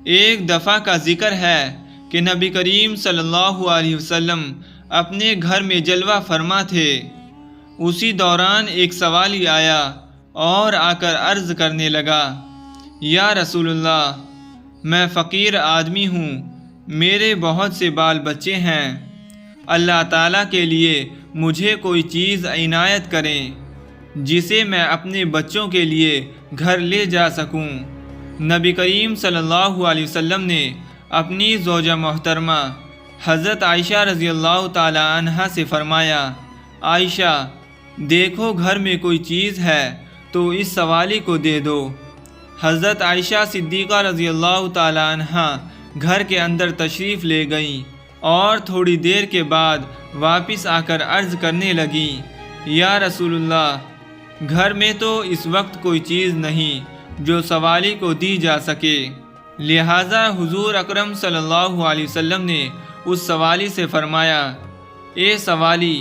ایک دفعہ کا ذکر ہے کہ نبی کریم صلی اللہ علیہ وسلم اپنے گھر میں جلوہ فرما تھے۔ اسی دوران ایک سوالی آیا اور آ کر عرض کرنے لگا، یا رسول اللہ، میں فقیر آدمی ہوں، میرے بہت سے بال بچے ہیں، اللہ تعالیٰ کے لیے مجھے کوئی چیز عنایت کریں جسے میں اپنے بچوں کے لیے گھر لے جا سکوں۔ نبی کریم صلی اللہ علیہ وسلم نے اپنی زوجہ محترمہ حضرت عائشہ رضی اللہ تعالی عنہا سے فرمایا، عائشہ، دیکھو گھر میں کوئی چیز ہے تو اس سوالی کو دے دو۔ حضرت عائشہ صدیقہ رضی اللہ تعالی عنہا گھر کے اندر تشریف لے گئیں اور تھوڑی دیر کے بعد واپس آ کر عرض کرنے لگیں، یا رسول اللہ، گھر میں تو اس وقت کوئی چیز نہیں جو سوالی کو دی جا سکے۔ لہٰذا حضور اکرم صلی اللہ علیہ وسلم نے اس سوالی سے فرمایا، اے سوالی،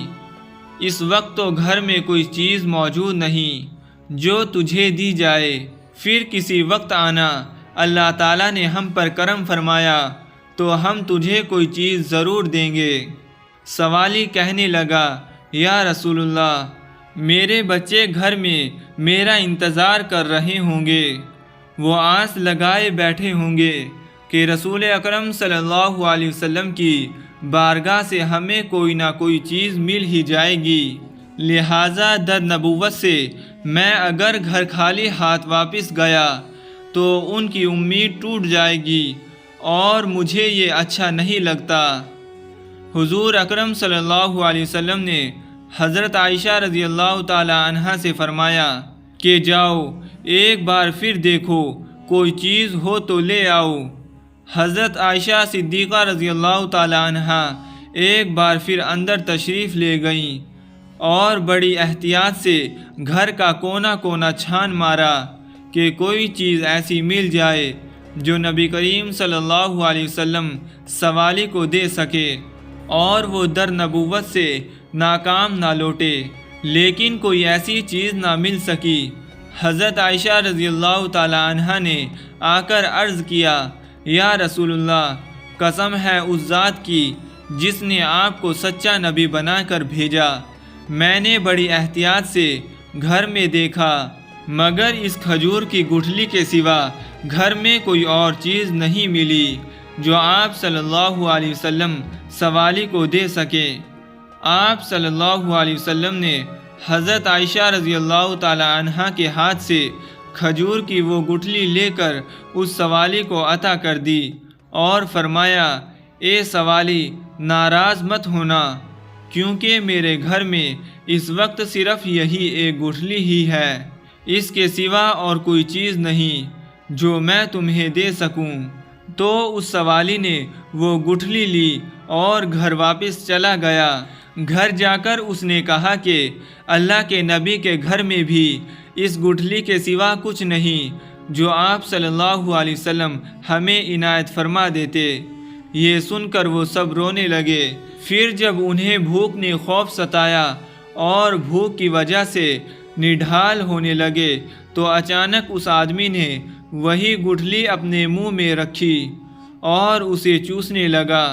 اس وقت تو گھر میں کوئی چیز موجود نہیں جو تجھے دی جائے، پھر کسی وقت آنا، اللہ تعالیٰ نے ہم پر کرم فرمایا تو ہم تجھے کوئی چیز ضرور دیں گے۔ سوالی کہنے لگا، یا رسول اللہ، میرے بچے گھر میں میرا انتظار کر رہے ہوں گے، وہ آس لگائے بیٹھے ہوں گے کہ رسول اکرم صلی اللہ علیہ وسلم کی بارگاہ سے ہمیں کوئی نہ کوئی چیز مل ہی جائے گی، لہٰذا در نبوت سے میں اگر گھر خالی ہاتھ واپس گیا تو ان کی امید ٹوٹ جائے گی اور مجھے یہ اچھا نہیں لگتا۔ حضور اکرم صلی اللہ علیہ وسلم نے حضرت عائشہ رضی اللہ تعالی عنہا سے فرمایا کہ جاؤ ایک بار پھر دیکھو، کوئی چیز ہو تو لے آؤ۔ حضرت عائشہ صدیقہ رضی اللہ تعالی عنہا ایک بار پھر اندر تشریف لے گئیں اور بڑی احتیاط سے گھر کا کونا کونا چھان مارا کہ کوئی چیز ایسی مل جائے جو نبی کریم صلی اللہ علیہ وسلم سوالی کو دے سکے اور وہ در نبوت سے ناکام نہ لوٹے، لیکن کوئی ایسی چیز نہ مل سکی۔ حضرت عائشہ رضی اللہ تعالی عنہا نے آ کر عرض کیا، یا رسول اللہ، قسم ہے اس ذات کی جس نے آپ کو سچا نبی بنا کر بھیجا، میں نے بڑی احتیاط سے گھر میں دیکھا مگر اس کھجور کی گٹھلی کے سوا گھر میں کوئی اور چیز نہیں ملی جو آپ صلی اللہ علیہ وسلم سوالی کو دے سکیں۔ آپ صلی اللہ علیہ وسلم نے حضرت عائشہ رضی اللہ تعالی عنہا کے ہاتھ سے کھجور کی وہ گٹھلی لے کر اس سوالی کو عطا کر دی اور فرمایا، اے سوالی، ناراض مت ہونا، کیونکہ میرے گھر میں اس وقت صرف یہی ایک گٹھلی ہی ہے، اس کے سوا اور کوئی چیز نہیں جو میں تمہیں دے سکوں۔ تو اس سوالی نے وہ گٹھلی لی اور گھر واپس چلا گیا۔ گھر جا کر اس نے کہا کہ اللہ کے نبی کے گھر میں بھی اس گٹھلی کے سوا کچھ نہیں جو آپ صلی اللہ علیہ وسلم ہمیں عنایت فرما دیتے۔ یہ سن کر وہ سب رونے لگے۔ پھر جب انہیں بھوک نے خوف ستایا اور بھوک کی وجہ سے نڈھال ہونے لگے تو اچانک اس آدمی نے وہی گٹھلی اپنے منہ میں رکھی اور اسے چوسنے لگا۔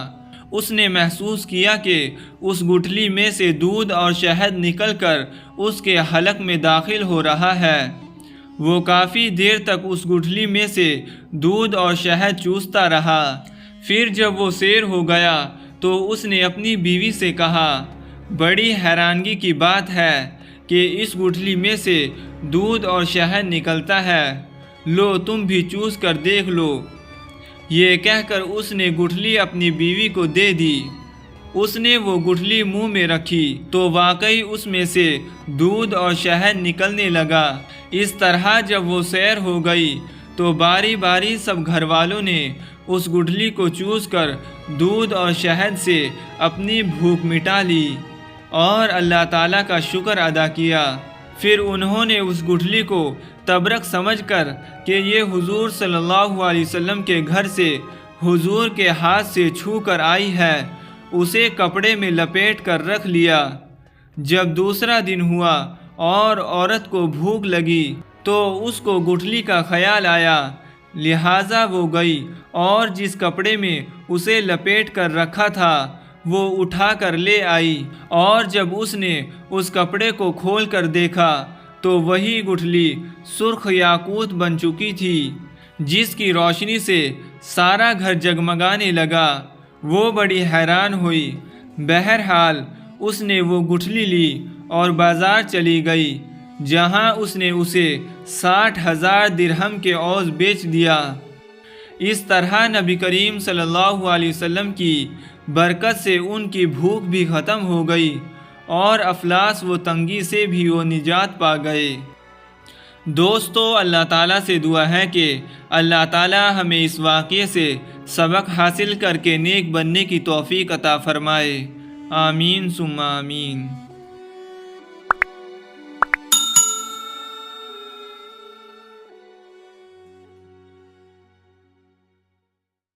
اس نے محسوس کیا کہ اس گٹھلی میں سے دودھ اور شہد نکل کر اس کے حلق میں داخل ہو رہا ہے۔ وہ کافی دیر تک اس گٹھلی میں سے دودھ اور شہد چوستا رہا۔ پھر جب وہ سیر ہو گیا تو اس نے اپنی بیوی سے کہا، بڑی حیرانگی کی بات ہے کہ اس گٹھلی میں سے دودھ اور شہد نکلتا ہے، لو تم بھی چوس کر دیکھ لو۔ یہ کہہ کر اس نے گٹھلی اپنی بیوی کو دے دی۔ اس نے وہ گٹھلی منہ میں رکھی تو واقعی اس میں سے دودھ اور شہد نکلنے لگا۔ اس طرح جب وہ سیر ہو گئی تو باری باری سب گھر والوں نے اس گٹھلی کو چوس کر دودھ اور شہد سے اپنی بھوک مٹا لی اور اللہ تعالیٰ کا شکر ادا کیا۔ پھر انہوں نے اس گٹھلی کو تبرک سمجھ کر کہ یہ حضور صلی اللہ علیہ وسلم کے گھر سے حضور کے ہاتھ سے چھو کر آئی ہے، اسے کپڑے میں لپیٹ کر رکھ لیا۔ جب دوسرا دن ہوا اور عورت کو بھوک لگی تو اس کو گٹھلی کا خیال آیا لہٰذا وہ گئی اور جس کپڑے میں اسے لپیٹ کر رکھا تھا وہ اٹھا کر لے آئی، اور جب اس نے اس کپڑے کو کھول کر دیکھا تو وہی گٹھلی سرخ یاقوت بن چکی تھی، جس کی روشنی سے سارا گھر جگمگانے لگا۔ وہ بڑی حیران ہوئی۔ بہرحال اس نے وہ گٹھلی لی اور بازار چلی گئی، جہاں اس نے اسے 60,000 درہم کے عوض بیچ دیا۔ اس طرح نبی کریم صلی اللہ علیہ وسلم کی برکت سے ان کی بھوک بھی ختم ہو گئی اور افلاس و تنگی سے بھی وہ نجات پا گئے۔ دوستو، اللہ تعالیٰ سے دعا ہے کہ اللہ تعالیٰ ہمیں اس واقعے سے سبق حاصل کر کے نیک بننے کی توفیق عطا فرمائے۔ آمین ثم آمین۔